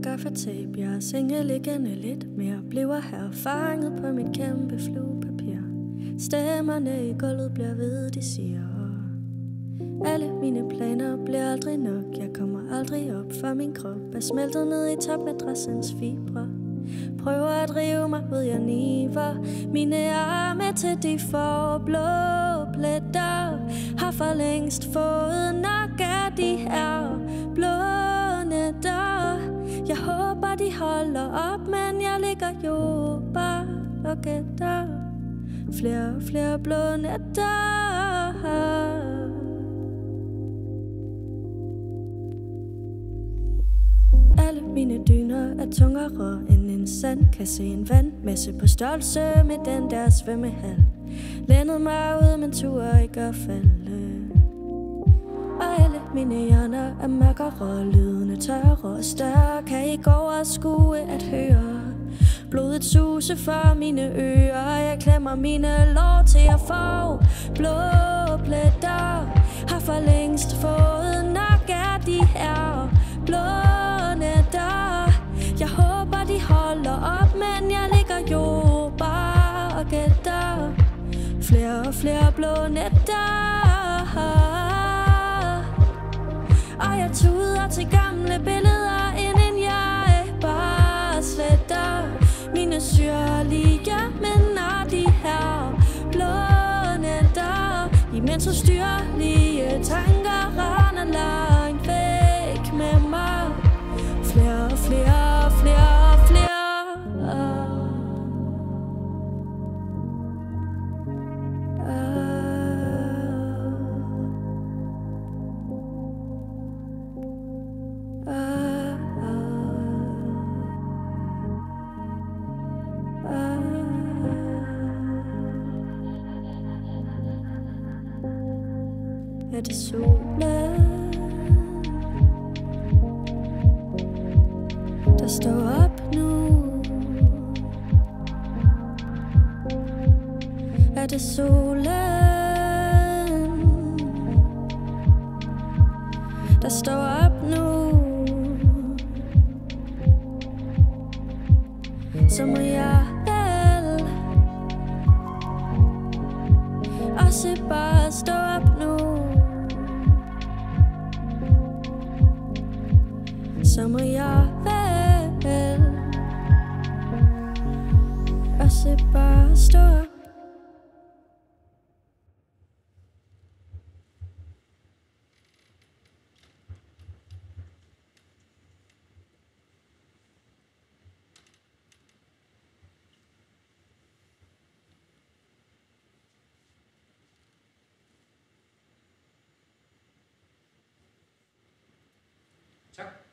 gaffatape. Jeg er sengeliggende lidt mere. Bliver her fanget på mit kæmpe fluepapir. Stemmerne i gulvet bliver ved, de siger. Alle mine planer bliver aldrig nok. Jeg kommer aldrig op, for min krop er smeltet ned i topmadrassens fibre. Prøver at rive mig ud, jeg niver. Mine arme til de får blå pletter. Har for længst fået nok af de her blå nætter. Jeg håber de holder op, men jeg ligger jo bare og gætter. Flere og flere blå nætter. Alle mine dyner er tungere end en sandkasse. En vandmasse på størrelse med den der svømmehal. Lænede mig ud, men turde ikke at falde. Og alle mine hjerner er mørkere, lydende tørre og større. Kan ikke overskue at høre blodet suse for mine ører. Jeg klemmer mine lår til at få blå pletter. Har for længst fået nok af de her blå nætter. Jeg håber de holder op, men jeg ligger jo bare og gætter. Flere og flere blå nætter. Og jeg tuder til gamle billeder, inden jeg bare sletter mine syrlige minder, de her blå nætter. Imens ustyrlige tanker render langt væk med mig. Flere og flere og flere og flere. Er det solen, der står op nu? Er det solen, der står op nu? Så må jeg vel også bare stå op nu. Så må jeg vel også bare stå op. Tak.